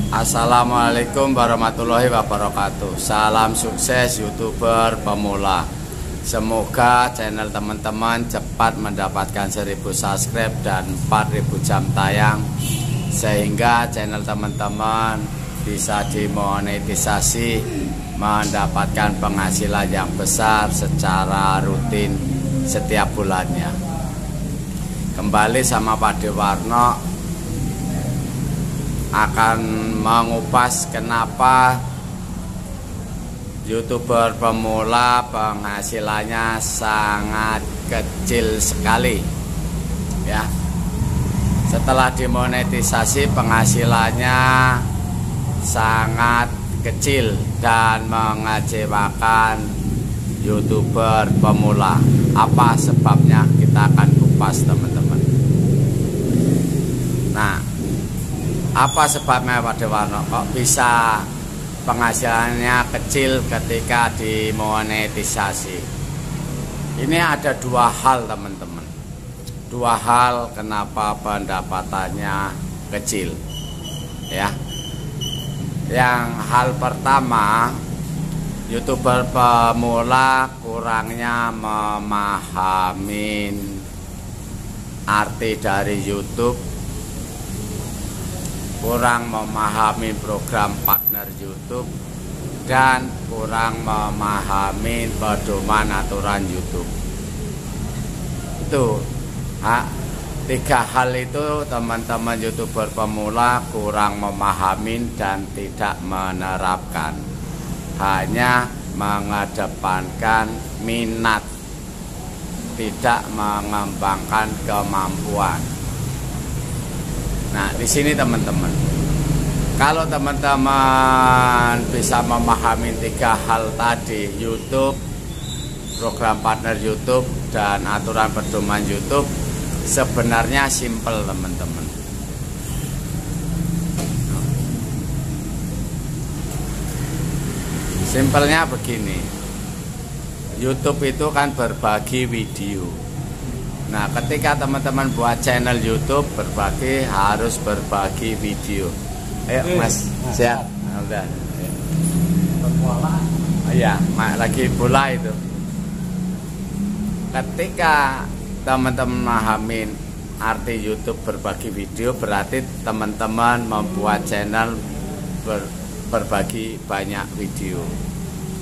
Assalamualaikum warahmatullahi wabarakatuh. Salam sukses YouTuber pemula. Semoga channel teman-teman cepat mendapatkan 1000 subscribe dan 4000 jam tayang, sehingga channel teman-teman bisa dimonetisasi, mendapatkan penghasilan yang besar secara rutin setiap bulannya. Kembali sama Pak Dewarno akan mengupas kenapa YouTuber pemula penghasilannya sangat kecil sekali, ya. Setelah dimonetisasi penghasilannya sangat kecil dan mengecewakan YouTuber pemula. Apa sebabnya? Kita akan kupas, teman-teman. Nah, apa sebabnya Pak Dewarno kok bisa penghasilannya kecil ketika dimonetisasi? Ini ada dua hal, teman-teman. Dua hal kenapa pendapatannya kecil, ya. Yang hal pertama, YouTuber pemula kurangnya memahami arti dari YouTube, kurang memahami program partner YouTube, dan kurang memahami pedoman aturan YouTube. Itu tiga hal itu teman-teman YouTuber pemula kurang memahami dan tidak menerapkan. Hanya mengedepankan minat, tidak mengembangkan kemampuan. Nah, di sini teman-teman, kalau teman-teman bisa memahami tiga hal tadi, YouTube, program partner YouTube, dan aturan pedoman YouTube, sebenarnya simple, teman-teman. Simpelnya begini, YouTube itu kan berbagi video. Nah, ketika teman-teman buat channel YouTube berbagi, harus berbagi video. Ayo Mas, siap? Udah. Iya, lagi bola itu. Ketika teman-teman memahami arti YouTube berbagi video, berarti teman-teman membuat channel berbagi banyak video.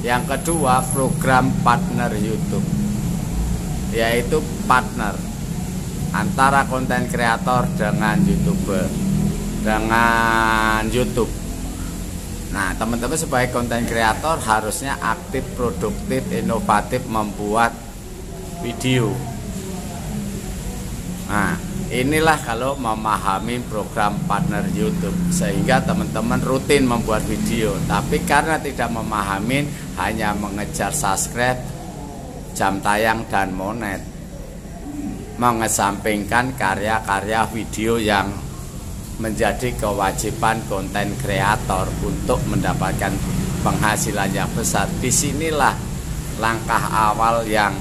Yang kedua, program partner YouTube, yaitu partner antara konten kreator dengan YouTuber, dengan YouTube. Nah, teman-teman sebagai konten kreator harusnya aktif, produktif, inovatif membuat video. Nah, inilah kalau memahami program partner YouTube, sehingga teman-teman rutin membuat video. Tapi karena tidak memahami, hanya mengejar subscribe, jam tayang, dan monet, mengesampingkan karya-karya video yang menjadi kewajiban konten kreator untuk mendapatkan penghasilan yang besar. Disinilah langkah awal yang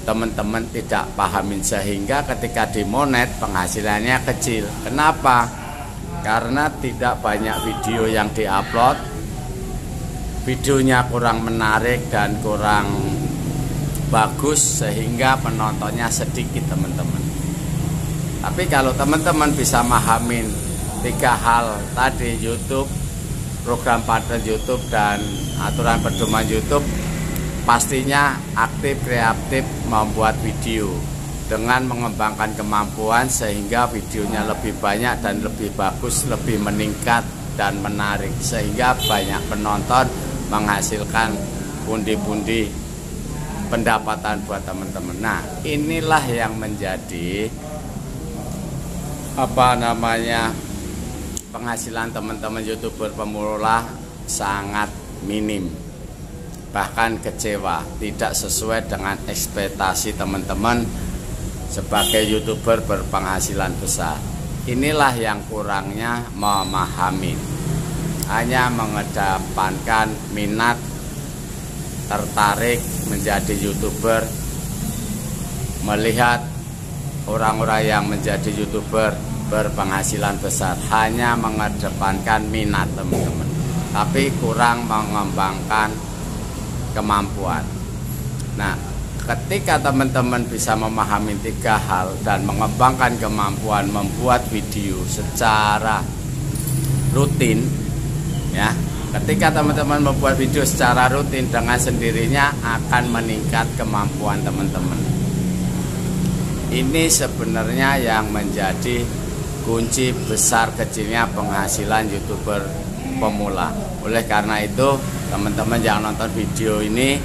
teman-teman tidak pahamin, sehingga ketika dimonet penghasilannya kecil. Kenapa? Karena tidak banyak video yang diupload, videonya kurang menarik dan kurang bagus, sehingga penontonnya sedikit, teman-teman. Tapi kalau teman-teman bisa mahamin tiga hal tadi, YouTube, program partner YouTube, dan aturan pedoman YouTube, pastinya aktif, kreatif membuat video dengan mengembangkan kemampuan, sehingga videonya lebih banyak dan lebih bagus, lebih meningkat dan menarik, sehingga banyak penonton, menghasilkan pundi-pundi pendapatan buat teman-teman. Nah, inilah yang menjadi penghasilan teman-teman YouTuber pemula sangat minim, bahkan kecewa, tidak sesuai dengan ekspektasi teman-teman sebagai YouTuber berpenghasilan besar. Inilah yang kurangnya memahami, hanya mengedepankan minat, tertarik menjadi YouTuber, melihat orang-orang yang menjadi YouTuber berpenghasilan besar, hanya mengedepankan minat teman-teman, tapi kurang mengembangkan kemampuan. Nah, ketika teman-teman bisa memahami 3 hal dan mengembangkan kemampuan membuat video secara rutin, ya, ketika teman-teman membuat video secara rutin, dengan sendirinya akan meningkat kemampuan teman-teman. Ini sebenarnya yang menjadi kunci besar kecilnya penghasilan YouTuber pemula. Oleh karena itu, teman-teman yang nonton video ini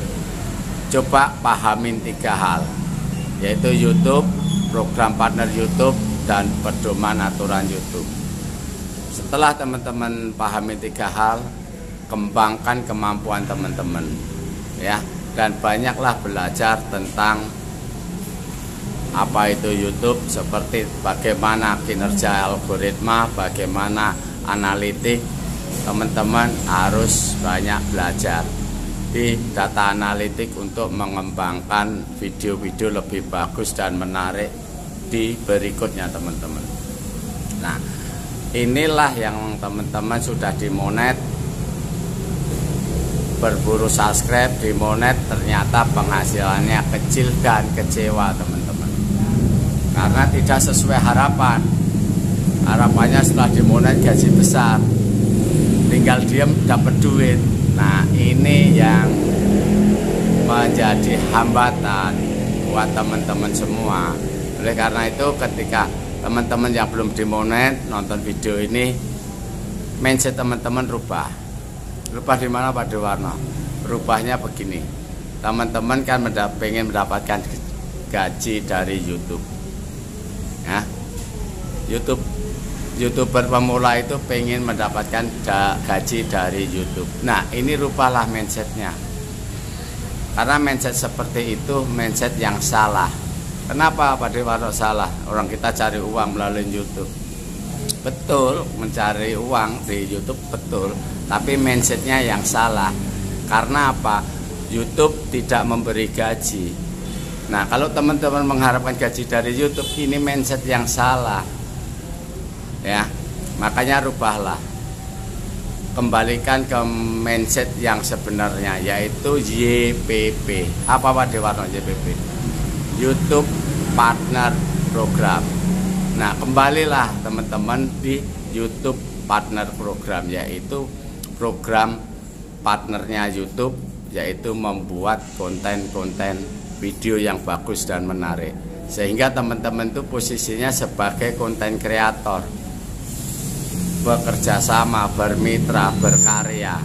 coba pahamin 3 hal, yaitu YouTube, program partner YouTube, dan pedoman aturan YouTube. Setelah teman-teman pahami 3 hal, kembangkan kemampuan teman-teman, ya, dan banyaklah belajar tentang apa itu YouTube, seperti bagaimana kinerja algoritma, bagaimana analitik. Teman-teman harus banyak belajar di data analitik untuk mengembangkan video-video lebih bagus dan menarik di berikutnya teman-teman. Nah, inilah yang teman-teman sudah dimonet, berburu subscribe, dimonet, ternyata penghasilannya kecil dan kecewa teman-teman, karena tidak sesuai harapan. Harapannya setelah dimonet gaji besar, tinggal diam dapat duit. Nah, ini yang menjadi hambatan buat teman-teman semua. Oleh karena itu, ketika teman-teman yang belum dimonet nonton video ini, mindset teman-teman rubah. Rubah di mana Pak Dewarno? Rubahnya begini. Teman-teman kan pengen mendapatkan gaji dari YouTube. Ya. YouTuber pemula itu pengen mendapatkan gaji dari YouTube. Nah, ini rubahlah mindsetnya. Karena mindset seperti itu mindset yang salah. Kenapa Pak Dewarno salah? Orang kita cari uang melalui YouTube. Betul, mencari uang di YouTube betul, tapi mindsetnya yang salah. Karena apa? YouTube tidak memberi gaji. Nah, kalau teman-teman mengharapkan gaji dari YouTube, ini mindset yang salah. Ya, makanya rubahlah, kembalikan ke mindset yang sebenarnya, yaitu YPP. Apa Pak Dewarno YPP? YouTube Partner Program. Nah, kembalilah teman-teman di YouTube Partner Program, yaitu program partnernya YouTube, yaitu membuat konten-konten video yang bagus dan menarik, sehingga teman-teman itu posisinya sebagai konten kreator, bekerja sama, bermitra, berkarya.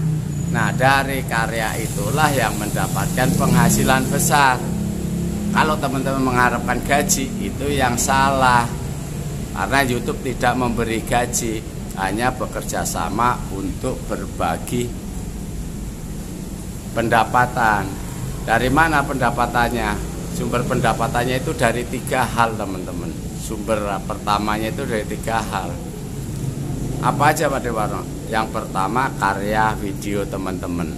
Nah, dari karya itulah yang mendapatkan penghasilan besar. Kalau teman-teman mengharapkan gaji, itu yang salah. Karena YouTube tidak memberi gaji, hanya bekerja sama untuk berbagi pendapatan. Dari mana pendapatannya? Sumber pendapatannya itu dari 3 hal teman-teman. Sumber pertamanya itu dari 3 hal. Apa aja Pak Dewarno? Yang pertama, karya video teman-teman.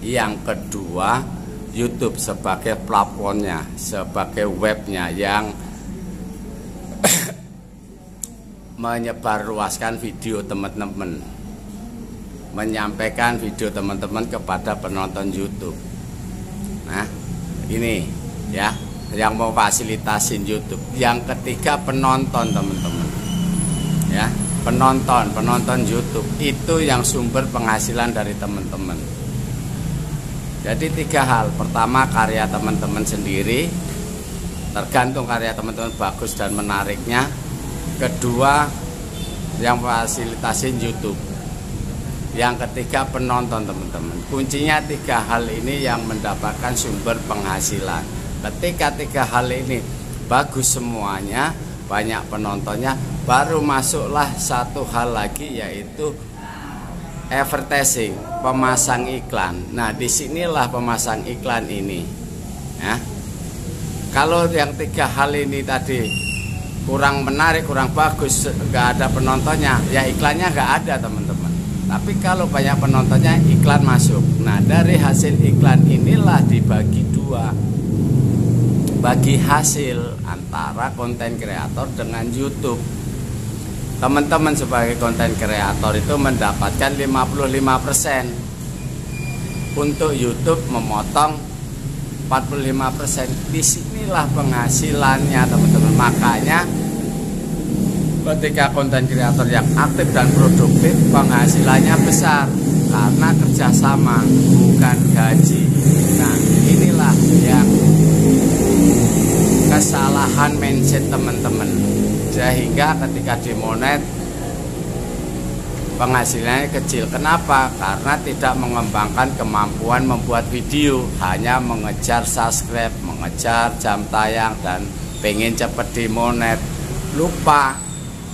Yang kedua, YouTube sebagai platformnya, sebagai webnya yang menyebarluaskan video teman-teman, menyampaikan video teman-teman kepada penonton YouTube. Nah, ini ya, yang mau fasilitasin YouTube. Yang ketiga, penonton teman-teman. Ya, penonton YouTube itu yang sumber penghasilan dari teman-teman. Jadi 3 hal. Pertama, karya teman-teman sendiri, tergantung karya teman-teman bagus dan menariknya. Kedua, yang fasilitasin YouTube. Yang ketiga, penonton teman-teman. Kuncinya 3 hal ini yang mendapatkan sumber penghasilan. Ketika 3 hal ini bagus semuanya, banyak penontonnya, baru masuklah satu hal lagi, yaitu advertising, pemasang iklan. Nah, disinilah pemasang iklan ini. Ya. Kalau yang 3 hal ini tadi kurang menarik, kurang bagus, nggak ada penontonnya, ya iklannya nggak ada teman-teman. Tapi kalau banyak penontonnya, iklan masuk. Nah, dari hasil iklan inilah dibagi 2. Bagi hasil antara konten kreator dengan YouTube. teman-teman sebagai konten kreator itu mendapatkan 55%. Untuk YouTube memotong 45%. Disinilah penghasilannya teman-teman. Makanya ketika konten kreator yang aktif dan produktif, penghasilannya besar karena kerjasama, bukan gaji. Nah, inilah yang kesalahan mindset teman-teman, sehingga ketika dimonet penghasilannya kecil. Kenapa? Karena tidak mengembangkan kemampuan membuat video, hanya mengejar subscribe, mengejar jam tayang, dan pengen cepat dimonet. Lupa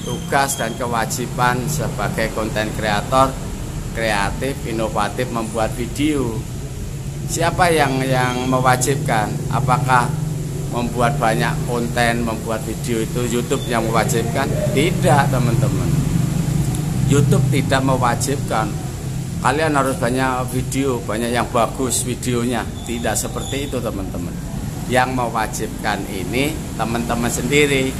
tugas dan kewajiban sebagai konten kreator kreatif, inovatif membuat video. Siapa yang mewajibkan? Apakah membuat banyak konten, membuat video itu YouTube yang mewajibkan? Tidak, teman-teman. YouTube tidak mewajibkan kalian harus banyak video, banyak yang bagus videonya. Tidak seperti itu, teman-teman. Yang mewajibkan ini teman-teman sendiri,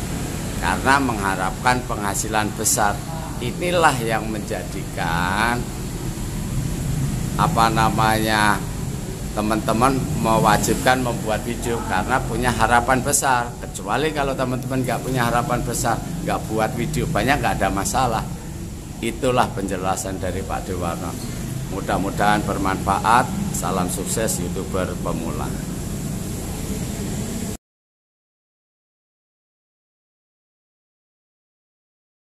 karena mengharapkan penghasilan besar. Inilah yang menjadikan teman-teman mewajibkan membuat video karena punya harapan besar. Kecuali kalau teman-teman nggak punya harapan besar, nggak buat video banyak, nggak ada masalah. Itulah penjelasan dari Pak Dewarno. Mudah-mudahan bermanfaat. Salam sukses YouTuber pemula.